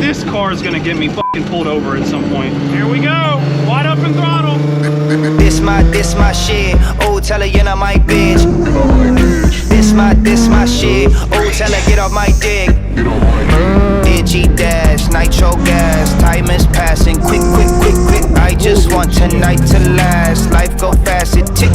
This car is gonna get me fucking pulled over at some point. Here we go, wide open throttle. This my shit. Oh, tell her you're not my bitch. This my shit. Oh, tell her get off my dick. Itchy dash, nitro gas. Time is passing, quick. I just want tonight to last. Life go fast, it tick.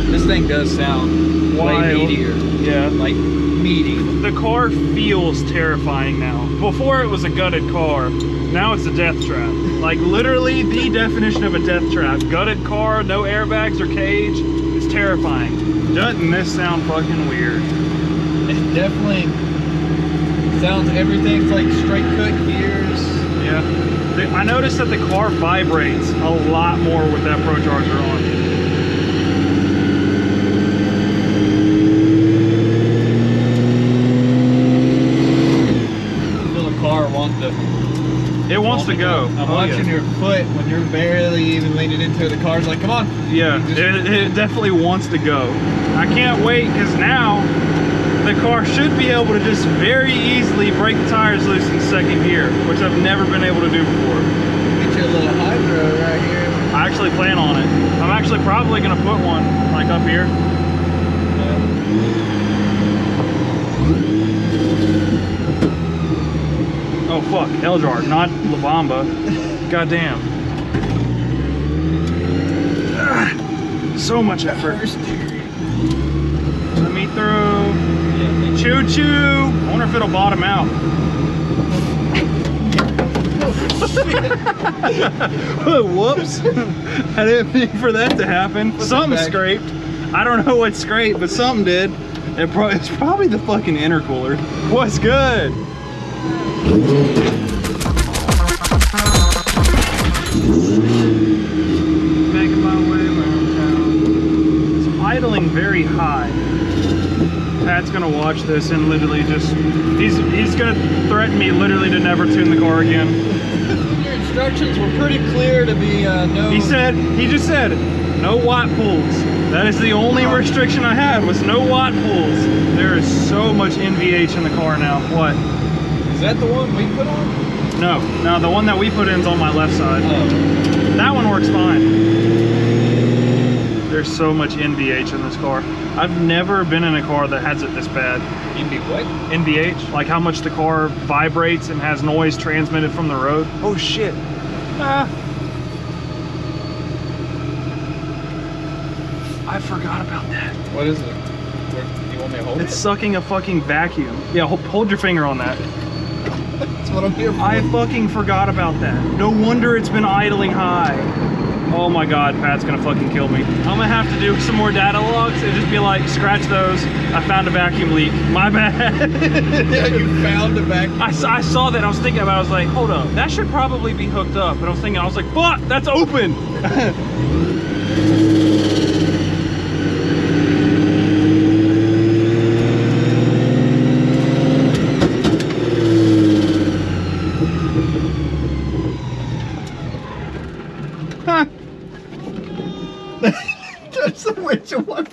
This thing does sound way meatier. Yeah. Like meaty. The car feels terrifying now. Before it was a gutted car, now it's a death trap. Like literally the definition of a death trap. Gutted car, no airbags or cage. It's terrifying. Doesn't this sound fucking weird? It definitely sounds, everything's like straight cut gears. Yeah. I noticed that the car vibrates a lot more with that Procharger on. It wants to go. I'm watching your foot when you're barely even leaning into it. The car's like, come on. Yeah, it definitely wants to go. I can't wait because now the car should be able to just very easily break the tires loose in second gear, which I've never been able to do before. Get you a little hydro right here. I actually plan on it. I'm actually probably going to put one like up here. Oh fuck, Eldrar, not La Bamba. Goddamn. So much effort. Let me through. Choo choo. I wonder if it'll bottom out. Whoops. I didn't mean for that to happen. Something scraped. I don't know what scraped, but something did. It's probably the fucking intercooler. What's good? Making my way around town. It's idling very high. Pat's gonna watch this and literally just, he's gonna threaten me literally to never tune the car again. Your instructions were pretty clear to be no. He just said, no watt pulls. That is the only restriction I had, was no watt pulls. There is so much NVH in the car now. What? Is that the one we put on? No, the one that we put in is on my left side. Oh. That one works fine. There's so much NVH in this car. I've never been in a car that has it this bad. NVH, like how much the car vibrates and has noise transmitted from the road. Oh shit. I forgot about that. What is it? You want me to hold it? It's sucking a fucking vacuum. Yeah, hold your finger on that. That's what I'm here for. I fucking forgot about that. No wonder it's been idling high. Oh my god, Pat's gonna fucking kill me. I'm gonna have to do some more data logs and just be like, scratch those. I found a vacuum leak. My bad. Yeah, you found a vacuum leak. I saw that. I was thinking about it. I was like, hold up. That should probably be hooked up. But I was like, fuck, that's open. That's the way to walk.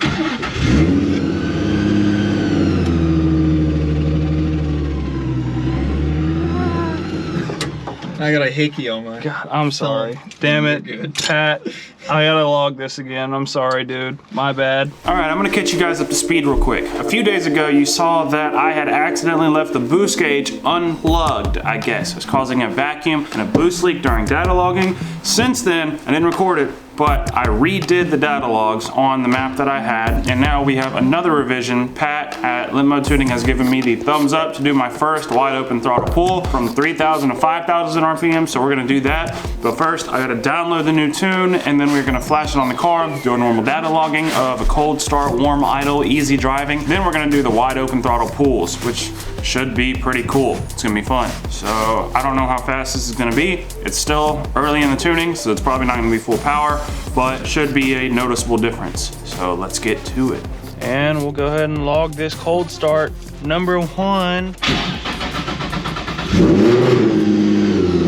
I got a hickey on my. God, I'm sorry. Damn it, Pat. I gotta log this again. I'm sorry, dude. My bad. All right, I'm gonna catch you guys up to speed real quick. A few days ago, you saw that I had accidentally left the boost gauge unplugged, I guess. It was causing a vacuum and a boost leak during data logging. Since then, I didn't record it, but I redid the data logs on the map that I had, and now we have another revision. Pat at Limp Mode Tuning has given me the thumbs up to do my first wide open throttle pull from 3,000 to 5,000 RPM, so we're gonna do that. But first, I gotta download the new tune, and then we're gonna flash it on the car, do a normal data logging of a cold start, warm idle, easy driving. Then we're gonna do the wide open throttle pulls, which should be pretty cool. It's gonna be fun. So I don't know how fast this is gonna be. It's still early in the tuning, so it's probably not gonna be full power, but should be a noticeable difference. So let's get to it. And we'll go ahead and log this cold start number 1.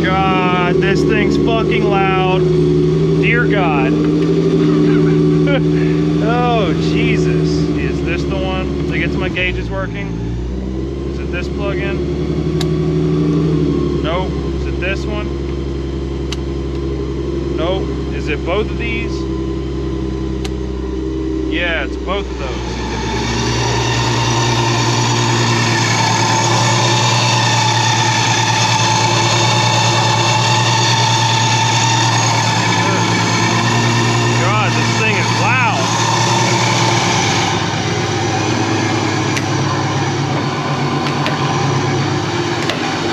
God, this thing's fucking loud. Dear God. Oh, Jesus. Is this the one that gets my gauges working? Is it this plug-in? Nope. Is it this one? Nope. Is it both of these? Yeah, it's both of those. God, this thing is loud.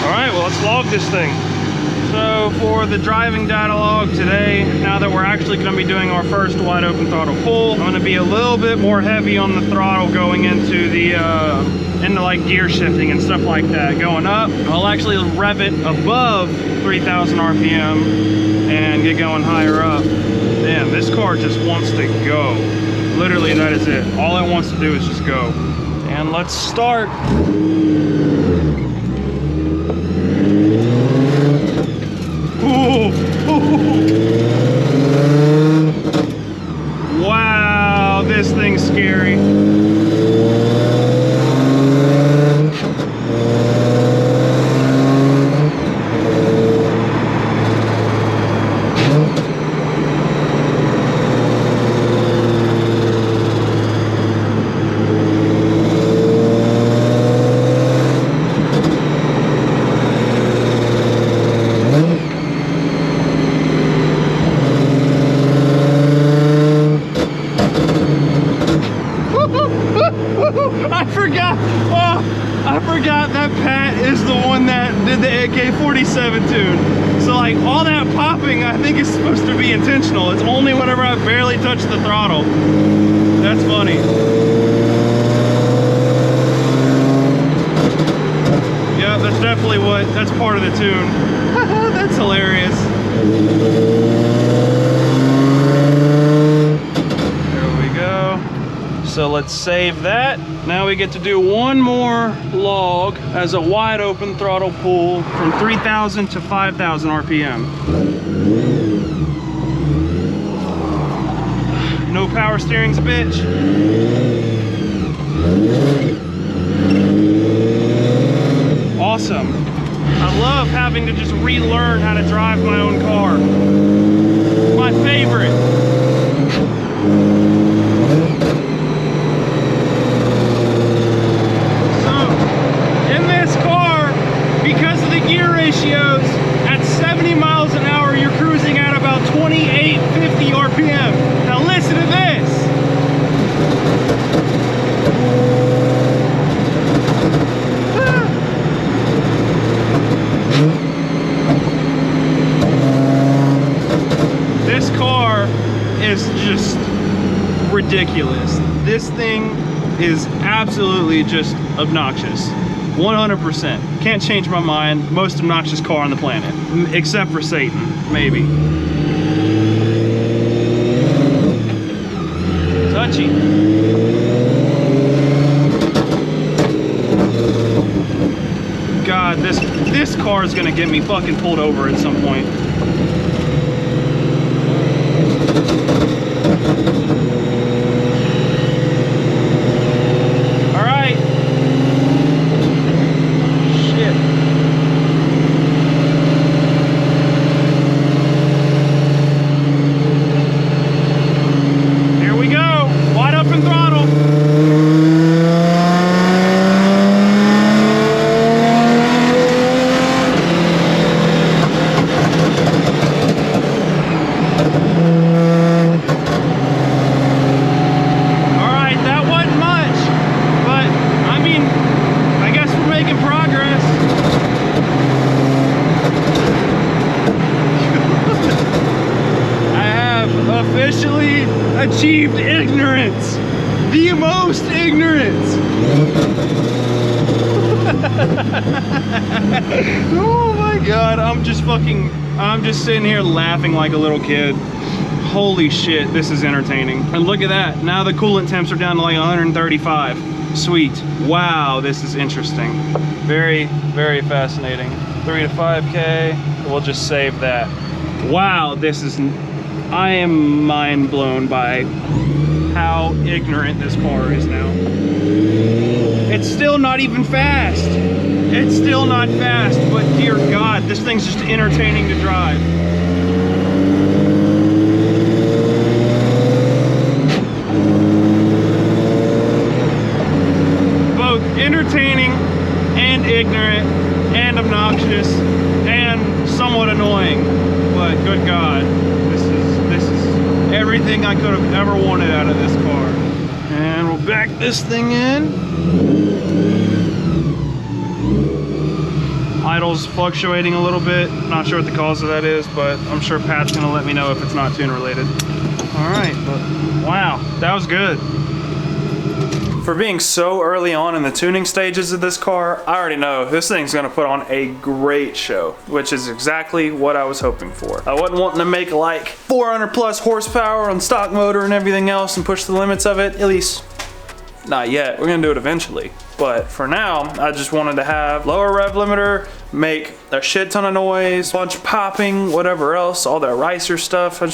All right, well, let's log this thing. So for the driving data log today, now that we're actually going to be doing our first wide open throttle pull, I'm going to be a little bit more heavy on the throttle going into the into like gear shifting and stuff like that. Going up, I'll actually rev it above 3,000 RPM and get going higher up. Damn, this car just wants to go. Literally, that is it. All it wants to do is just go. And let's start. Wow, this thing's scary. I forgot that Pat is the one that did the AK-47 tune. So like all that popping I think is supposed to be intentional. It's only whenever I barely touch the throttle. That's funny. Yeah, that's definitely that's part of the tune. That's hilarious. There we go. So let's save that. Now we get to do one more log as a wide open throttle pull from 3,000 to 5,000 RPM. No power steering's a bitch. Awesome. I love having to just relearn how to drive my own car. My favorite. Gear ratios at 70 miles an hour, you're cruising at about 2850 RPM. Now listen to this. This car is just ridiculous. This thing is absolutely just obnoxious. 100%. Can't change my mind. Most obnoxious car on the planet. Except for Satan, maybe. Touchy. God, this car is gonna get me fucking pulled over at some point. Achieved ignorance, the most ignorance. Oh my God, I'm just sitting here laughing like a little kid. Holy shit, this is entertaining. And look at that, now the coolant temps are down to like 135. Sweet. Wow, this is interesting. Very, very fascinating. 3 to 5K, we'll just save that. Wow, I am mind blown by how ignorant this car is now. It's still not even fast. It's still not fast, but dear God, this thing's just entertaining to drive. Both entertaining and ignorant and obnoxious and somewhat annoying. But good God, this is everything I could have ever wanted out of this car. And we'll back this thing in. Idle's fluctuating a little bit. Not sure what the cause of that is, but I'm sure Pat's gonna let me know if it's not tune related. All right, but wow, that was good. For being so early on in the tuning stages of this car, I already know this thing's gonna put on a great show, which is exactly what I was hoping for. I wasn't wanting to make like 400 plus horsepower on stock motor and everything else and push the limits of it, at least not yet. We're gonna do it eventually. But for now, I just wanted to have lower rev limiter, make a shit ton of noise, bunch of popping, whatever else, all that ricer stuff. I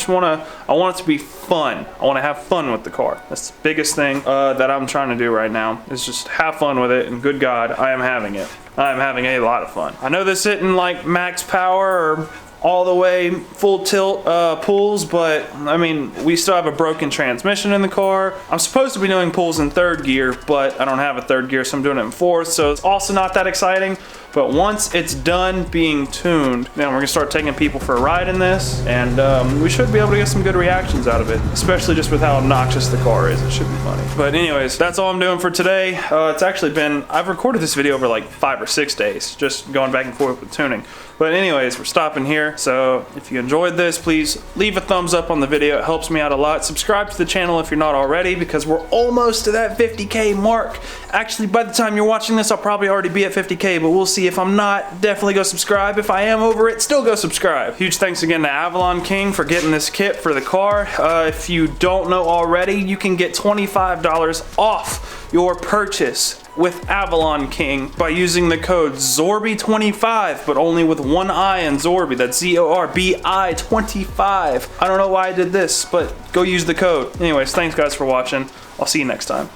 want it to be fun. I wanna have fun with the car. That's the biggest thing that I'm trying to do right now, is just have fun with it, and good God, I am having it. I am having a lot of fun. I know this isn't like max power or all the way full tilt pulls, but I mean, we still have a broken transmission in the car. I'm supposed to be doing pulls in third gear, but I don't have a third gear, so I'm doing it in fourth, so it's also not that exciting. But once it's done being tuned, then we're gonna start taking people for a ride in this, and we should be able to get some good reactions out of it, especially just with how obnoxious the car is. It should be funny. But anyways, that's all I'm doing for today. It's actually been, I've recorded this video over like 5 or 6 days, just going back and forth with tuning. But anyways, we're stopping here. So if you enjoyed this, please leave a thumbs up on the video. It helps me out a lot. Subscribe to the channel if you're not already, because we're almost to that 50K mark. Actually, by the time you're watching this, I'll probably already be at 50K, but we'll see. If I'm not, definitely go subscribe. If I am over it, still go subscribe. Huge thanks again to Avalon King for getting this kit for the car. If you don't know already, you can get $25 off your purchase with Avalon King by using the code ZORBI25, but only with one I in Zorby. That's ZORBI25. I don't know why I did this, but go use the code. Anyways, thanks guys for watching. I'll see you next time.